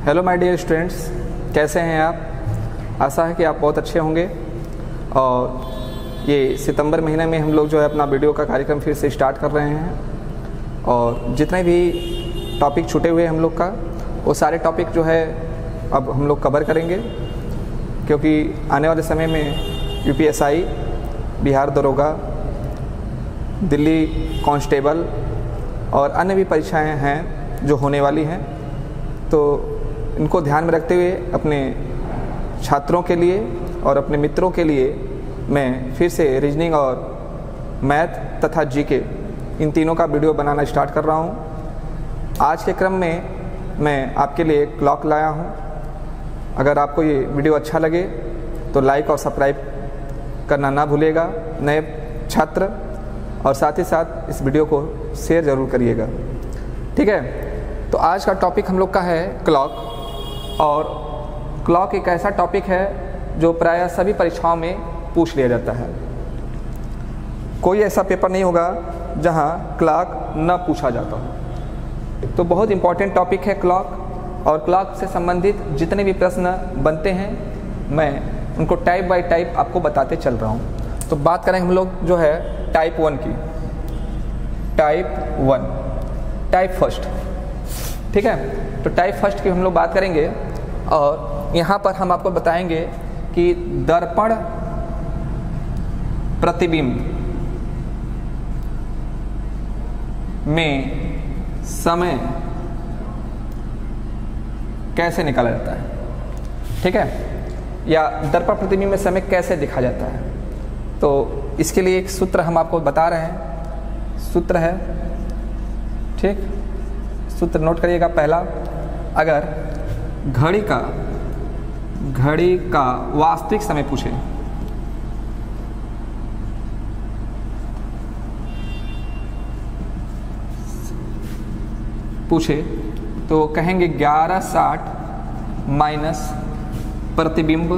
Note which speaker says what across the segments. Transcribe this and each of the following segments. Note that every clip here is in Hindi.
Speaker 1: हेलो माय डियर स्टूडेंट्स, कैसे हैं आप? आशा है कि आप बहुत अच्छे होंगे। और ये सितंबर महीने में हम लोग जो है अपना वीडियो का कार्यक्रम फिर से स्टार्ट कर रहे हैं। और जितने भी टॉपिक छूटे हुए हम लोग का, वो सारे टॉपिक जो है अब हम लोग कवर करेंगे, क्योंकि आने वाले समय में यूपीएसआई, बिहार दरोगा, दिल्ली कांस्टेबल और अन्य भी परीक्षाएं हैं जो होने वाली हैं। तो इनको ध्यान में रखते हुए अपने छात्रों के लिए और अपने मित्रों के लिए मैं फिर से रीजनिंग और मैथ तथा जीके इन तीनों का वीडियो बनाना स्टार्ट कर रहा हूं। आज के क्रम में मैं आपके लिए क्लॉक लाया हूं। अगर आपको ये वीडियो अच्छा लगे तो लाइक और सब्सक्राइब करना ना भूलिएगा नए छात्र, और साथ ही साथ इस वीडियो को शेयर ज़रूर करिएगा। ठीक है, तो आज का टॉपिक हम लोग का है क्लॉक। और क्लॉक एक ऐसा टॉपिक है जो प्रायः सभी परीक्षाओं में पूछ लिया जाता है। कोई ऐसा पेपर नहीं होगा जहां क्लॉक न पूछा जाता हो। तो बहुत इम्पॉर्टेंट टॉपिक है क्लॉक, और क्लॉक से संबंधित जितने भी प्रश्न बनते हैं मैं उनको टाइप बाय टाइप आपको बताते चल रहा हूं। तो बात करें हम लोग जो है टाइप 1 की। Type 1, type first. ठीक है, तो टाइप फर्स्ट की हम लोग बात करेंगे, और यहाँ पर हम आपको बताएंगे कि दर्पण प्रतिबिंब में समय कैसे निकाला जाता है। ठीक है, या दर्पण प्रतिबिंब में समय कैसे दिखा जाता है। तो इसके लिए एक सूत्र हम आपको बता रहे हैं। सूत्र है, ठीक, सूत्र नोट करिएगा। पहला, अगर घड़ी का वास्तविक समय पूछे तो कहेंगे 11:60 माइनस प्रतिबिंब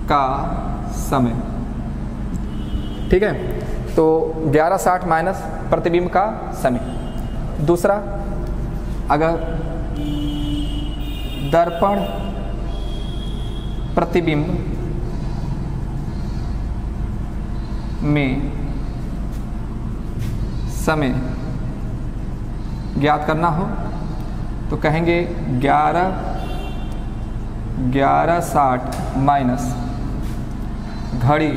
Speaker 1: का समय। ठीक है, तो 11:60 माइनस प्रतिबिंब का समय। दूसरा, अगर दर्पण प्रतिबिंब में समय ज्ञात करना हो तो कहेंगे 11:60 माइनस घड़ी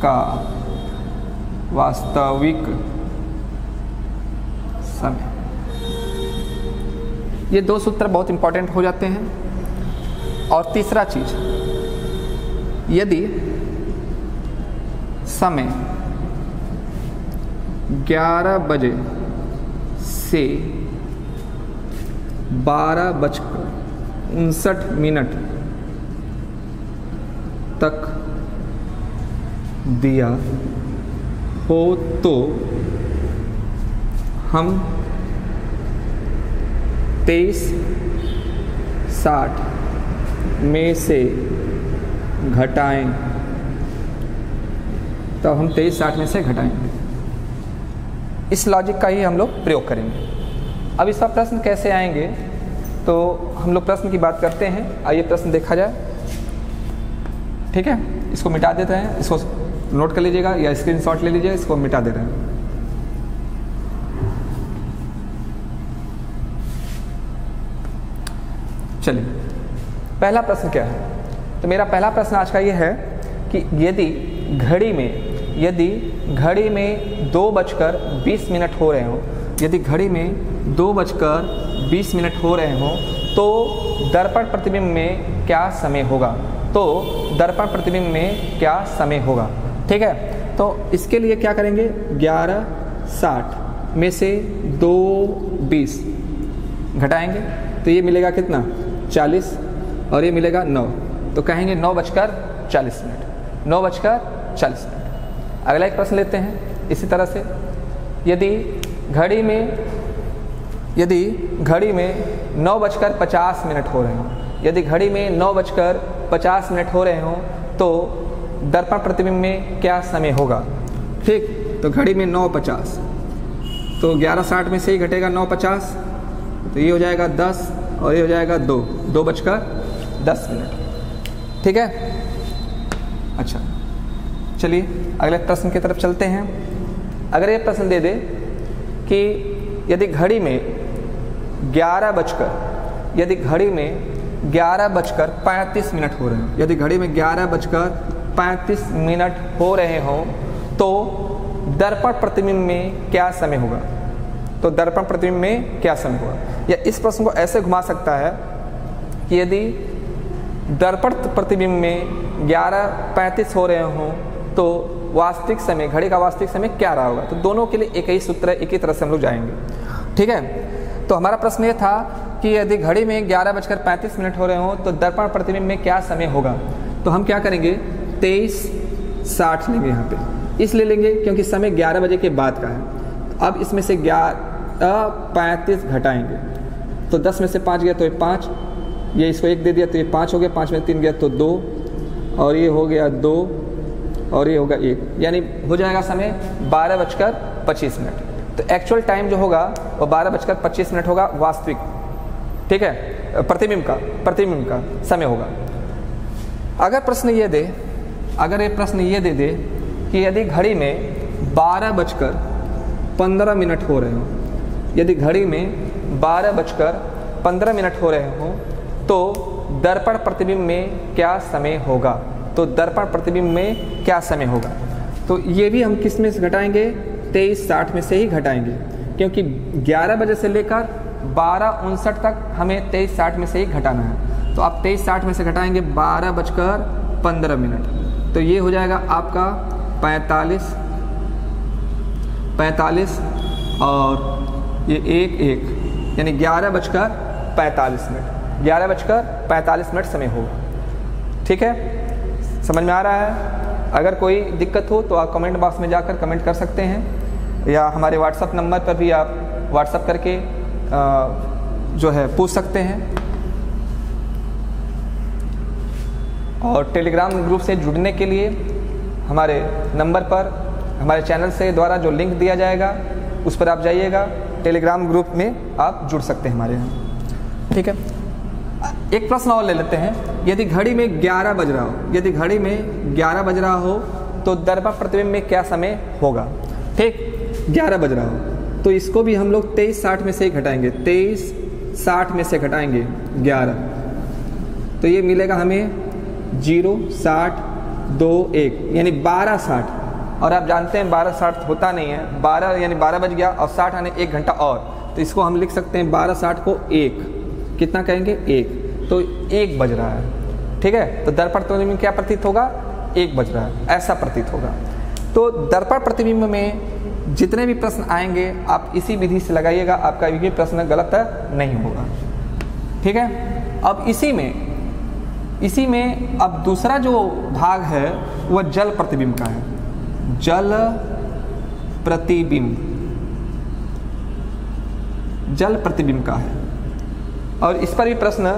Speaker 1: का वास्तविक समय। ये दो सूत्र बहुत इंपॉर्टेंट हो जाते हैं। और तीसरा चीज, यदि समय 11 बजे से 12:59 तक दिया हो तो हम 23:60 में से घटाएं, तो हम 23:60 में से घटाएंगे। इस लॉजिक का ही हम लोग प्रयोग करेंगे। अब इसका प्रश्न कैसे आएंगे, तो हम लोग प्रश्न की बात करते हैं। आइए प्रश्न देखा जाए। ठीक है, इसको मिटा देते हैं, इसको नोट कर लीजिएगा या स्क्रीनशॉट ले लीजिए। इसको मिटा दे रहे हैं। चलिए, पहला प्रश्न क्या है। तो मेरा पहला प्रश्न आज का ये है कि यदि घड़ी में 2:20 हो रहे हों, यदि घड़ी में 2:20 हो रहे हों तो दर्पण प्रतिबिंब में क्या समय होगा। तो दर्पण प्रतिबिंब में क्या समय होगा। ठीक है, तो इसके लिए क्या करेंगे, 11:60 में से 2:20 घटाएंगे तो ये मिलेगा कितना, 40, और ये मिलेगा 9। तो कहेंगे 9:40। 9:40। अगला एक प्रश्न लेते हैं इसी तरह से। यदि घड़ी में 9:50 हो रहे हों, यदि घड़ी में 9:50 हो रहे हों तो दर्पण प्रतिबिंब में क्या समय होगा। ठीक, तो घड़ी में 9:50, तो 11:60 में से ही घटेगा 9:50, तो ये हो जाएगा 10 और ये हो जाएगा 2:10। ठीक है। अच्छा, चलिए अगले प्रश्न की तरफ चलते हैं। अगर ये प्रश्न दे दे कि यदि घड़ी में 11:35 हो रहे हैं, यदि घड़ी में 11:35 मिनट हो रहे हों तो दर्पण प्रतिबिंब में क्या समय होगा? तो दर्पण प्रतिबिंब में क्या समय होगा? या इस प्रश्न को ऐसे घुमा सकता है कि यदि दर्पण प्रतिबिंब में 11:35 हो रहे हों तो वास्तविक समय, घड़ी का वास्तविक समय क्या रहा होगा? तो दोनों के लिए एक ही सूत्र है, एक ही तरह से हम लोग जाएंगे। ठीक है। तो हमारा प्रश्न ये था कि यदि घड़ी में 11:35 हो रहे हों तो दर्पण प्रतिबिंब में क्या समय होगा? तो हम क्या करेंगे, 23:60 लेंगे। यहाँ पे इसलिए लेंगे क्योंकि समय 11 बजे के बाद का है। अब इसमें से 11:35 घटाएंगे तो 10 में से 5 गया तो ये 5, ये इसको 1 दे दिया तो ये 5 हो गया, 5 में 3 गया तो 2, और ये हो गया 2 और ये होगा 1, यानी हो जाएगा समय 12:25। तो एक्चुअल टाइम जो होगा वो 12:25 होगा वास्तविक। ठीक है, प्रतिबिंब का समय होगा। अगर ये प्रश्न ये दे दे कि यदि घड़ी में 12:15 हो रहे हों, यदि घड़ी में 12:15 हो रहे हों तो दर्पण प्रतिबिंब में क्या समय होगा? तो दर्पण प्रतिबिंब में क्या समय होगा? तो ये भी हम किस में से घटाएंगे? 23:60 में से ही घटाएंगे, क्योंकि 11 बजे से लेकर 12:59 तक हमें 23:60 में से ही घटाना है। तो आप 23:60 में से घटाएंगे 12:15, तो ये हो जाएगा आपका 45 और ये 1 यानी 11:45 समय होगा। ठीक है, समझ में आ रहा है? अगर कोई दिक्कत हो तो आप कमेंट बॉक्स में जाकर कमेंट कर सकते हैं, या हमारे व्हाट्सएप नंबर पर भी आप व्हाट्सएप करके जो है पूछ सकते हैं। और टेलीग्राम ग्रुप से जुड़ने के लिए हमारे नंबर पर, हमारे चैनल से द्वारा जो लिंक दिया जाएगा उस पर आप जाइएगा, टेलीग्राम ग्रुप में आप जुड़ सकते हैं हमारे यहाँ। ठीक है, एक प्रश्न और ले लेते हैं। यदि घड़ी में 11 बज रहा हो, तो दर्पण प्रतिबिंब में क्या समय होगा? ठीक, 11 बज रहा हो तो इसको भी हम लोग 23:60 में से ही घटाएंगे, 23:60 में से घटाएंगे 11, तो ये मिलेगा हमें 0, 60, 2, 1 यानी 12:60। और आप जानते हैं 12:60 होता नहीं है, 12 यानी 12 बज गया और 60 यानी 1 घंटा और, तो इसको हम लिख सकते हैं 12:60 को 1, कितना कहेंगे? 1, तो 1 बज रहा है। ठीक है, तो दर्पण प्रतिबिंब में क्या प्रतीत होगा? 1 बज रहा है, ऐसा प्रतीत होगा। तो दर्पण प्रतिबिंब में जितने भी प्रश्न आएंगे आप इसी विधि से लगाइएगा, आपका ये प्रश्न गलत नहीं होगा। ठीक है, अब इसी में अब दूसरा जो भाग है वह जल प्रतिबिंब का है। जल प्रतिबिंब का है, और इस पर भी प्रश्न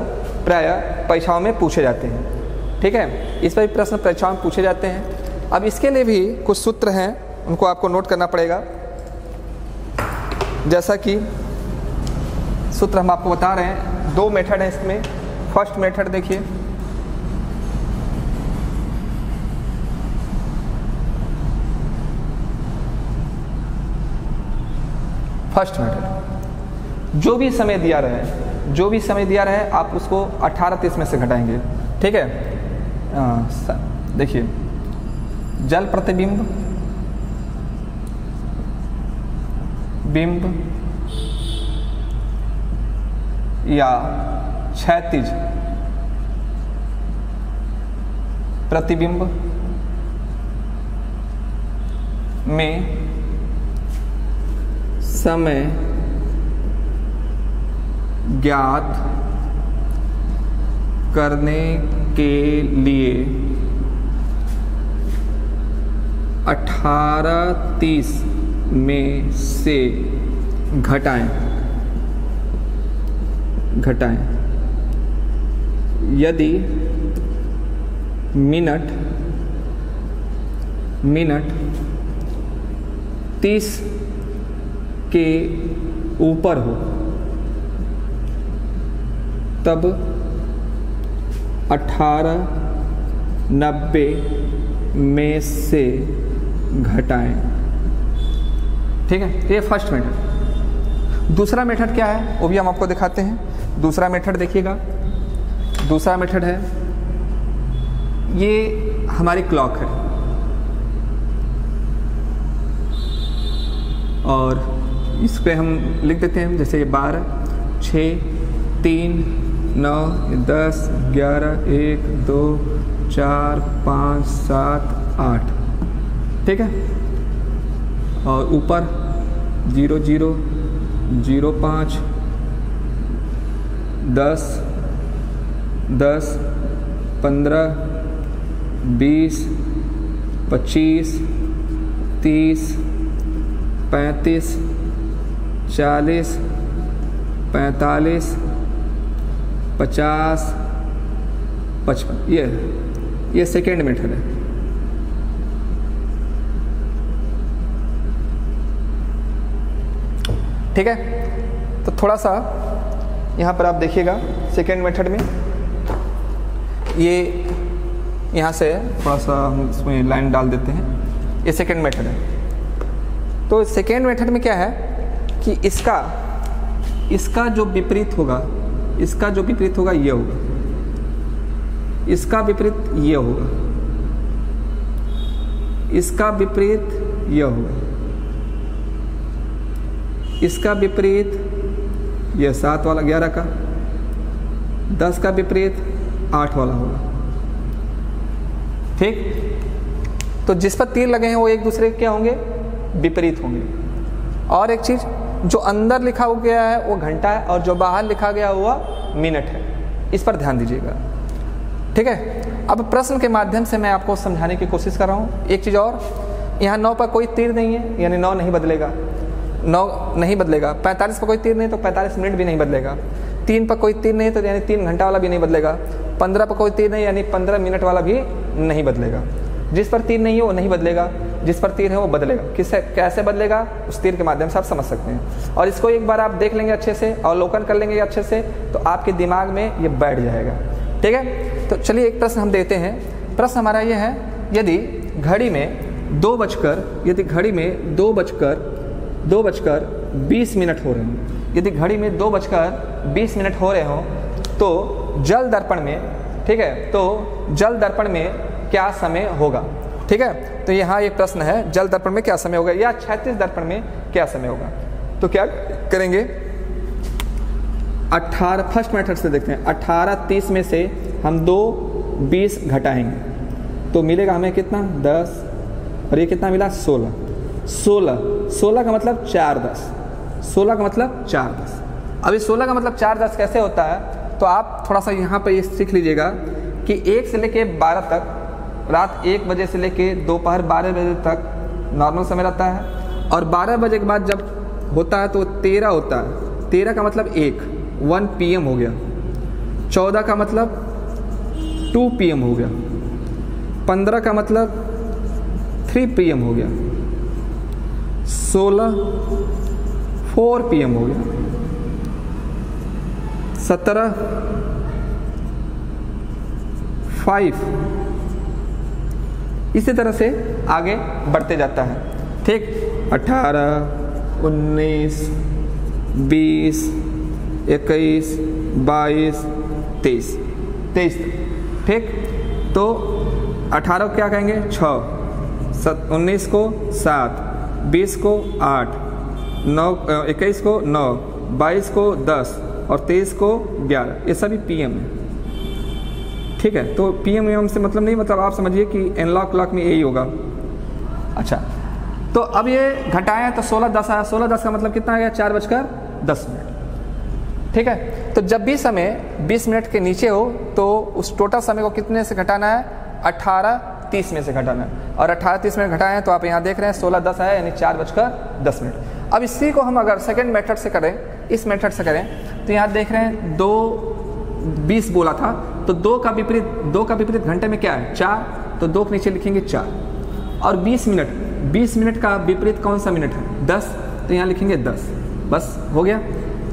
Speaker 1: प्रायः परीक्षाओं में पूछे जाते हैं। ठीक है, इस पर भी प्रश्न परीक्षाओं में पूछे जाते हैं। अब इसके लिए भी कुछ सूत्र हैं, उनको आपको नोट करना पड़ेगा। जैसा कि सूत्र हम आपको बता रहे हैं, 2 मेथड है इसमें। फर्स्ट मेथड देखिए, फर्स्ट मेथड, जो भी समय दिया रहे आप उसको 18:30 में से घटाएंगे। ठीक है, देखिए जल प्रतिबिंब या क्षैतिज प्रतिबिंब में समय ज्ञात करने के लिए 18:30 में से घटाएं। यदि मिनट 30 के ऊपर हो तब 1890 में से घटाएं। ठीक है, ये फर्स्ट मेथड। दूसरा मेथड क्या है वो भी हम आपको दिखाते हैं। दूसरा मेथड देखिएगा, दूसरा मेथड है, ये हमारी क्लॉक है और इस पे हम लिख देते हैं जैसे ये 12, 6, 3, 9, 10, 11, 1, 2, 4, 5, 7, 8। ठीक है, और ऊपर 0, 0, 0, 5, 10, 10, 15, 20, 25, 30, 35, 40, 45, 50, 55। ये सेकेंड मेथड है। ठीक है, तो थोड़ा सा यहाँ पर आप देखिएगा सेकेंड मेथड में, ये यहाँ से थोड़ा सा हम इसमें लाइन डाल देते हैं। ये सेकेंड मेथड है। तो सेकेंड मेथड में क्या है कि इसका जो विपरीत होगा, इसका जो विपरीत होगा ये होगा, इसका विपरीत ये होगा, इसका विपरीत ये होगा, इसका विपरीत ये 7 वाला 11 का, 10 का विपरीत 8 वाला होगा। ठीक, तो जिस पर तीर लगे हैं वो एक दूसरे के क्या होंगे, विपरीत होंगे। और एक चीज, जो अंदर लिखा हो गया है वो घंटा है और जो बाहर लिखा गया हुआ मिनट है, इस पर ध्यान दीजिएगा। ठीक है, अब प्रश्न के माध्यम से मैं आपको समझाने की कोशिश कर रहा हूँ। एक चीज़ और, यहाँ 9 पर कोई तीर नहीं है, यानी 9 नहीं बदलेगा, 9 नहीं बदलेगा। 45 पर कोई तीर नहीं तो 45 मिनट भी नहीं बदलेगा। 3 पर कोई तीर नहीं तो यानी 3 घंटा वाला भी नहीं बदलेगा। 15 पर कोई तीर नहीं यानी 15 मिनट वाला भी नहीं बदलेगा। जिस पर तीर नहीं है वो नहीं बदलेगा, जिस पर तीर है वो बदलेगा। किससे कैसे बदलेगा उस तीर के माध्यम से आप समझ सकते हैं। और इसको एक बार आप देख लेंगे अच्छे से, अवलोकन कर लेंगे अच्छे से, तो आपके दिमाग में ये बैठ जाएगा। ठीक है, तो चलिए एक प्रश्न हम देते हैं। प्रश्न हमारा ये है, यदि घड़ी में 2:20 मिनट हो रहे हों, यदि घड़ी में 2:20 मिनट हो रहे हों तो जल दर्पण में, ठीक है, तो जल दर्पण में क्या समय होगा। ठीक है, तो यहाँ एक प्रश्न है, जल दर्पण में क्या समय होगा या क्षैतिज दर्पण में क्या समय होगा। तो क्या करेंगे, 18 फर्स्ट मेथड से देखते हैं। 18:30 में से हम 2:20 घटाएंगे तो मिलेगा हमें कितना, 10, और ये कितना मिला, 16 का मतलब 4:10, 16 का मतलब 4:10। अब इस 16 का मतलब 4:10 कैसे होता है, तो आप थोड़ा सा यहाँ पर ये सीख लीजिएगा कि 1 से लेके 12 तक, रात 1 बजे से लेके दोपहर 12 बजे तक नॉर्मल समय रहता है, और 12 बजे के बाद जब होता है तो 13 होता है। 13 का मतलब 1 PM हो गया। 14 का मतलब 2 PM हो गया। 15 का मतलब 3 PM हो गया। 16 4 PM हो गया। 17 5। इसी तरह से आगे बढ़ते जाता है। ठीक, 18, 19, 20, 21, 22, 23। ठीक, तो 18 को क्या कहेंगे, 6, 19 को 7, 20 को 8, 21 को 9, 22 को 10 और 23 को 11। ये सभी PM है। ठीक है, तो PM से मतलब नहीं, मतलब आप समझिए कि एनालॉग क्लॉक में यही होगा। अच्छा, तो अब ये घटाएं तो 16:10 आया। 16:10 का मतलब कितना आ गया, 4:10 मिनट। ठीक है, तो जब भी समय 20 मिनट के नीचे हो तो उस टोटल समय को कितने से घटाना है, 18:30 में से घटाना है। और 18:30 मिनट घटाएं तो आप यहाँ देख रहे हैं 16:10 आया, यानी 4:10 मिनट। अब इसी को हम अगर सेकेंड मेथड से करें, इस मेथड से करें, तो यहाँ देख रहे हैं 2:20 बोला था, तो 2 का विपरीत घंटे में क्या है, 4, तो 2 के नीचे लिखेंगे 4। और 20 मिनट का विपरीत कौन सा मिनट है, 10, तो यहाँ लिखेंगे 10, बस हो गया।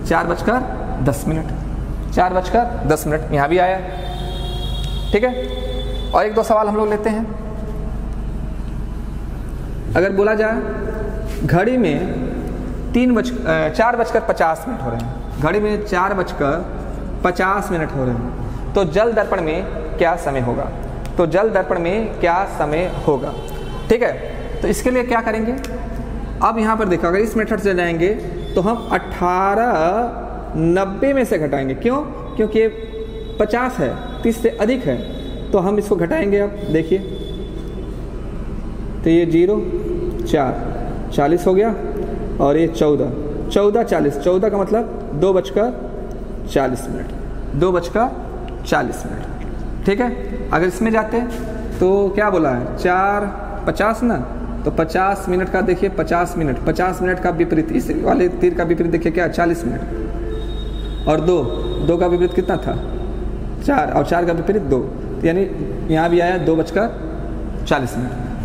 Speaker 1: 4:10, 4:10 यहाँ भी आया। ठीक है, और एक दो सवाल हम लोग लेते हैं। अगर बोला जाए घड़ी में 4:50 हो रहे हैं, घड़ी में 4:50 हो रहे हैं, तो जल दर्पण में क्या समय होगा? तो जल दर्पण में क्या समय होगा? ठीक है, तो इसके लिए क्या करेंगे? अब यहाँ पर देखो, अगर इस मेथड से जाएंगे तो हम 1890 में से घटाएंगे। क्यों? क्योंकि ये 50 है, 30 से अधिक है, तो हम इसको घटाएंगे। अब देखिए, तो ये 0, 4, 40 हो गया, और ये 14, 40, 14 का मतलब 2:40, 2:40। ठीक है, अगर इसमें जाते तो क्या बोला है? 4:50 ना, तो 50 मिनट का देखिए, 50 मिनट का विपरीत, इस वाले तीर का विपरीत देखिए क्या? 40 मिनट। और 2 का विपरीत कितना था? 4, और 4 का विपरीत 2, यानी यहाँ भी आया 2:40।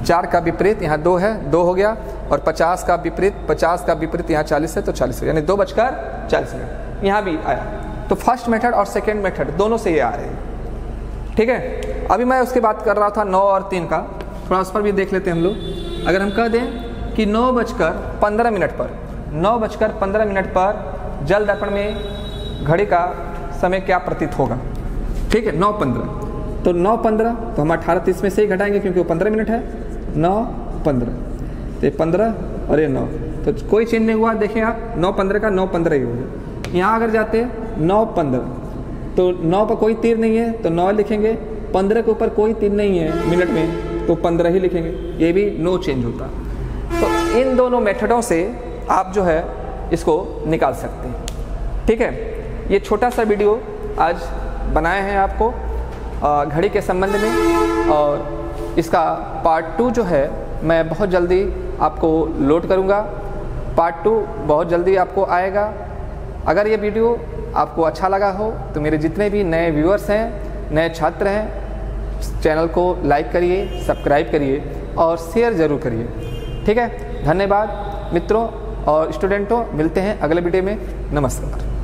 Speaker 1: 4 का विपरीत यहाँ 2 है, 2 हो गया, और 50 का विपरीत यहाँ 40 है, तो 40 यानी 2:40 यहाँ भी आया। तो फर्स्ट मेथड और सेकेंड मेथड दोनों से ये आ रहे हैं। ठीक है, अभी मैं उसकी बात कर रहा था 9 और 3 का, थोड़ा उस पर भी देख लेते हैं हम लोग। अगर हम कह दें कि 9:15 पर जल दर्पण में घड़ी का समय क्या प्रतीत होगा? ठीक है, 9:15, तो 9:15 तो हम 18:30 में से ही घटाएंगे, क्योंकि वो 15 मिनट है। 9:15, तो 15 और ये 9, तो कोई चेंज नहीं हुआ। देखिए आप, 9:15 का 9:15 ही होगा। यहाँ अगर जाते 9:15, तो 9 पर कोई तीर नहीं है, तो 9 लिखेंगे। 15 के ऊपर कोई तीर नहीं है मिनट में, तो 15 ही लिखेंगे। ये भी नो चेंज होता। तो इन दोनों मेथडों से आप जो है इसको निकाल सकते हैं। ठीक है, ये छोटा सा वीडियो आज बनाए हैं आपको घड़ी के संबंध में, और इसका पार्ट 2 जो है मैं बहुत जल्दी आपको लोड करूँगा। पार्ट 2 बहुत जल्दी आपको आएगा। अगर ये वीडियो आपको अच्छा लगा हो तो मेरे जितने भी नए व्यूअर्स हैं, नए छात्र हैं, चैनल को लाइक करिए, सब्सक्राइब करिए और शेयर ज़रूर करिए। ठीक है, धन्यवाद मित्रों और स्टूडेंटों, मिलते हैं अगले वीडियो में। नमस्कार।